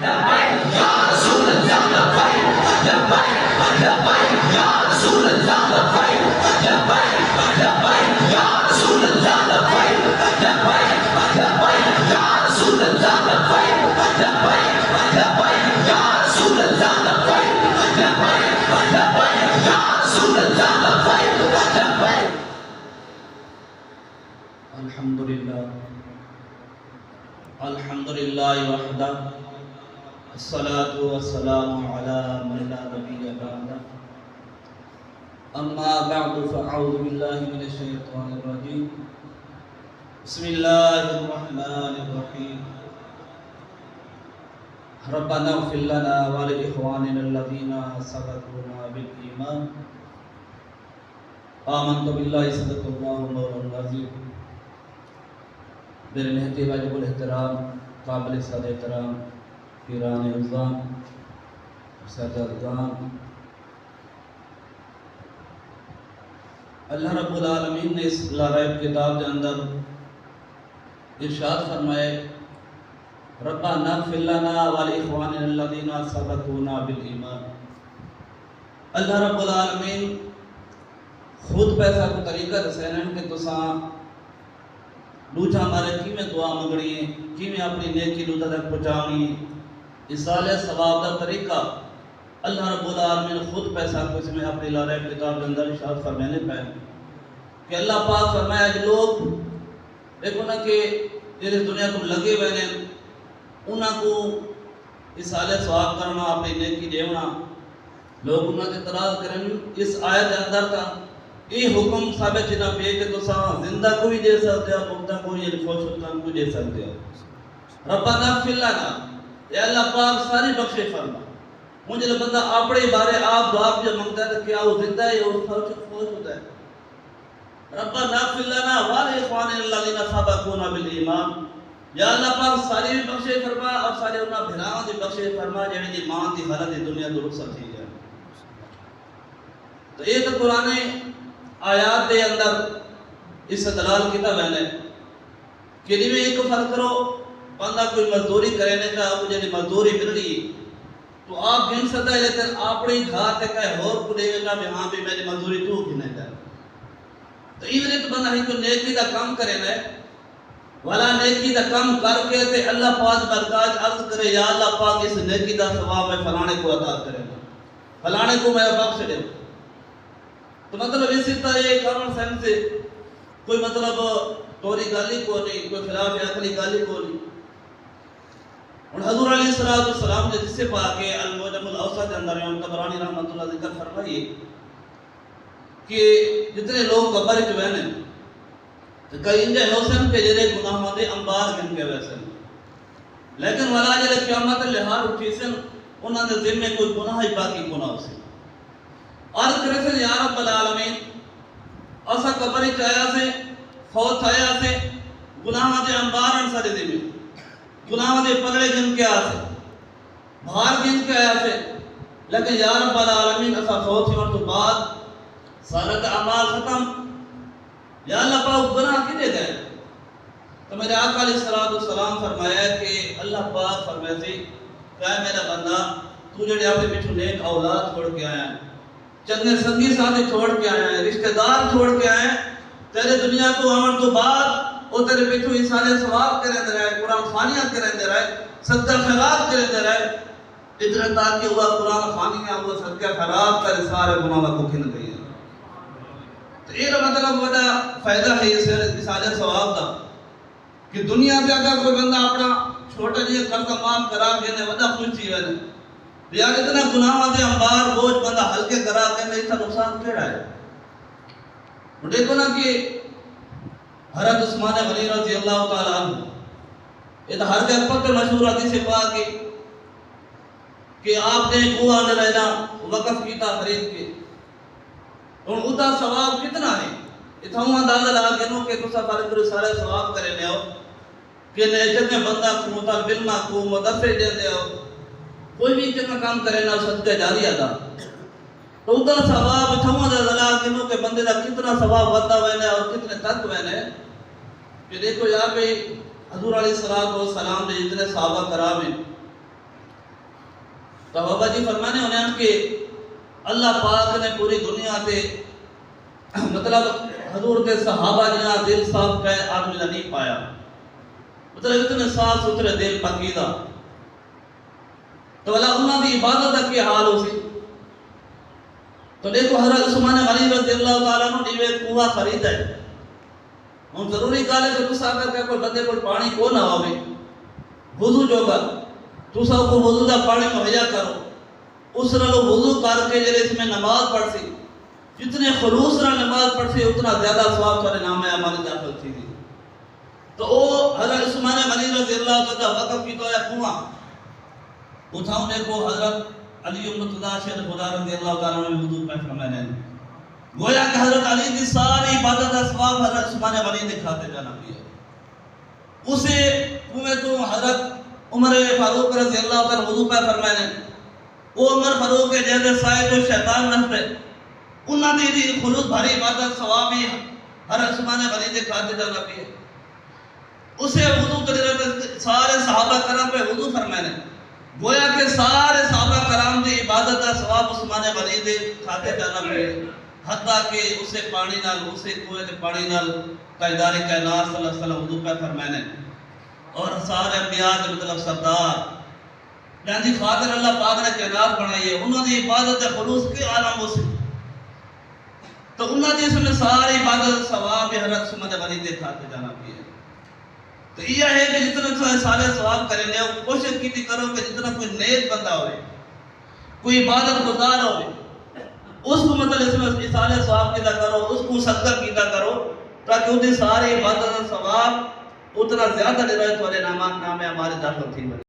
یا رسول اللہ لبیک لبیک لبیک یا رسول اللہ لبیک لبیک لبیک یا رسول اللہ لبیک لبیک لبیک یا رسول اللہ لبیک لبیک لبیک یا رسول اللہ لبیک لبیک لبیک یا رسول اللہ لبیک لبیک. الحمدللہ وحدہ الصلاة والسلام علی من لا نبی بعدہ. اما بعد فاعوذ باللہ من الشیطان الرجیم. بسم اللہ الرحمن الرحیم. ربنا اغفر لنا ولإخواننا الذين سبقونا بالإيمان. آمنت باللہ صدق اللہ مولانا العظیم. میرے نہایت واجب الاحترام قابل صد احترام پیران اعظام سرگردان، اللہ رب العالمین نے اس لا ریب کتاب کے اندر ارشاد فرمائے ربنا اغفر لنا ولإخواننا الذين سبقونا بالإيمان. اللہ رب العالمین خود پیسہ کو طریقہ دسینن کہ تساں لوچا ہمارے کی میں دعا منگڑی ہیں، کی میں اپنی نیکی لوچا تک پہنچانی. اصالہ ثواب کا طریقہ اللہ رب العالمین خود پیسہ کو اس میں اپنی لا ریب کتاب کے اندر ارشاد فرمانے پہ کہ اللہ پاک فرمایا کہ لوگ دیکھو نا کہ جس دنیا کو لگے ہوئے ہیں انہاں کو اصالہ ثواب کرنا اپنی نیکی دیونا، لوگ انہاں کے اعتراض کریں. اس آیت کے اندر کا یہ حکم ثابت نہ پہ کہ تو زندہ کو بھی دے سکتے ہو، مردہ کو بھی فوت کو دے سکتے ہو. ربنا اغفر لنا، اے اللہ پاک ساری بخشے فرما. مجھے بندہ اپنے بارے آپ دعا جو مانگتا ہے کہ کیا وہ زندہ ہے اور فوت ہوتا ہے. ربنا اغفر لنا ولإخواننا الذين سبقونا بالإيمان. یا اللہ پاک ساری بھی بخشے فرما اور سارے انہاں بھراواں دی بخشے فرما جڑی دی مان دی حالت دنیا تو رخصت تھی جائے. تو یہ تو قرآن آیات دے اندر استدلال کیتا وینے کہ جی میں ایک فرق کرو بندہ کوئی مزدوری کرنے کا وہ جی مزدوری مل رہی تو آپ گن سکتا ہے لیکن اپنی گھاٹ ہے کہ اور کو دے گا کہ ہاں بھی میری مزدوری تو گنے گا. تو یہ تو بندہ ہی کو نیکی دا کام کرے نا والا نیکی دا کام کر کے تے اللہ پاک برکات عرض کرے یا اللہ پاک اس نیکی دا ثواب میں فلانے کو عطا کرے گا، فلانے کو میں بخش دے. تو مطلب اسی طرح یہ کامن سینس سے کوئی مطلب توری گالی کو نہیں، کوئی خلاف عقلی گالی کو نہیں. اور حضور علیہ السلام نے جس سے پاک المعجم الاوسط کے اندر امام طبرانی رحمۃ اللہ ذکر فرمائیے کہ جتنے لوگ قبر چ وینے تو کئی انجے حسن کے جڑے گناہاں دے انبار گن کے ویسے لیکن والا جڑے قیامت لحاظ اٹھی سن انہاں دے ذمے کوئی گناہ ہی باقی گناہ ہو سی. عرض کرے سے یا رب العالمین اسا قبر چ آیا سے فوت آیا سے گناہاں دے انبار ان سارے ذمے گناہاں دے پگڑے گن کے آیا سے بھار گن کے آیا سے لیکن یا رب العالمین اسا فوت ہونے تو بعد سارا کا اعمال ختم. یا اللہ پاک گناہ کنے گئے؟ تو میرے آقا علیہ السلام فرمایا کہ اللہ پاک فرمائے تھی کہ اے میرا بندہ تو جڑے اپنے پیچھے نیک اولاد چھوڑ کے آیا ہے، چندے سنگی ساتھی چھوڑ کے آیا ہے، رشتہ دار چھوڑ کے آئے ہیں، تیرے دنیا کو آمن تو بعد وہ تیرے پیچھو انسانے ثواب کریں دے رہے، قرآن خانیاں کریں دے رہے، صدقہ خیرات کریں دے رہے. ادھر تاکہ ہوا قرآن خانیاں ہوا صدقہ خیرات کر سارے گناہ کو کھن گئی ہے. تو یہ مطلب بڑا فائدہ ہے اس انسانے ثواب دا کہ دنیا پہ اگر کوئی بندہ اپنا چھوٹا جی قرض معاف کرا کے نے وڈا خوش تھی وینے یا اتنا گناہاں دے انبار بوجھ بندہ ہلکے کرا کے نے اتنا نقصان کیڑا ہے. دیکھو نا کہ حضرت عثمان غنی رضی اللہ تعالی عنہ یہ تو ہر جگہ پر مشہور حدیث پاک کہ آپ نے کنواں نے رہنا وقف کیتا خرید کے اور ادا ثواب کتنا ہے اتھاؤں اندازہ لگا کے نو کہ تسا سارے ثواب کرے نے ہو کہ نیچر میں بندہ کھوتا بلنا کو مدفع دے دے ہو کوئی بھی چنگا کام کرے نا صدقہ جاری ادا تو ادا ثواب اتھاؤں اندازہ لگا کے نو کہ بندے دا کتنا ثواب ودا وینے اور کتنے تک وینے کہ دیکھو یہاں پہ حضور علیہ السلام نے جتنے صحابہ کرام ہیں تو بابا جی فرمانے انہیں کہ اللہ پاک نے پوری دنیا تے مطلب حضور کے صحابہ جہاں دل صاف کا آدمی نہیں پایا، مطلب اتنے صاف ستھرے دل پاکیزہ، تو اللہ انہوں کی عبادت کا کیا حال ہو سی؟ تو دیکھو حضرت عثمان غنی رضی اللہ تعالیٰ عنہ نیوے کنواں خرید ہے، ہم ضروری کہا ہے کہ تسا کر کے کوئی بندے کو پانی کو نہ ہوئے وضو جو گا تسا کو وضو دا پانی مہیا کرو، اس رلو وضو کر کے جلے اس میں نماز پڑھ سی، جتنے خلوص رہا نماز پڑھ سی اتنا زیادہ ثواب تھوڑے نام اعمال داخل تھی دی۔ تو وہ حضرت عثمان غنی رضی اللہ تعالیٰ وقف کی تو ہے کنواں اتھاؤں دیکھو حضرت علی بن خدا شہر خدا رضی اللہ تعالیٰ نے وضو پہ فرمایا ہے، گویا کہ حضرت علی کی ساری عبادت کا ثواب حضرت عثمان غنی نے کھاتے جانا پیا۔ اسے کنویں تو حضرت عمر فاروق رضی اللہ تعالیٰ وضو پہ فرمایا ہے، وہ عمر فاروق کے جیسے سائے تو شیطان نفرے انہوں نے دی خلوص بھاری عبادت ثوابی حضرت عثمان غنی نے کھاتے جانا پیا۔ اسے وضو کرے سارے صحابہ کرام پہ وضو فرمانے، گویا کہ سارے صحابہ کرام دی عبادت کا ثواب عثمان غنی دے کھاتے جانا پیا، حتیٰ کہ اسے پانی نال اسے کنویں دے پانی نال تاجدار کائنات صلی اللہ علیہ وسلم وضو پہ فرمانے اور سارے انبیاء کے مطلب سردار جن دی خاطر اللہ پاک نے کائنات بنائی ہے انہوں دی عبادت کے خلوص کے عالم ہو سی، تو انہوں نے اس میں ساری عبادت ثواب حضرت عثمان غنی دے کھاتے جانا پیا۔ تو یہ ہے کہ جتنا سارے ثواب کریں گے کوشش کی کرو کہ جتنا کوئی نیک بندہ ہوئے کوئی عبادت گزار ہوئے اس کو مطلب اس میں سارے ثواب کیتا کرو، اس کو صدقہ کیتا کرو تاکہ ان کی ساری عبادت ثواب اتنا زیادہ دے رہے تھوڑے نام ہمارے داخل تھی۔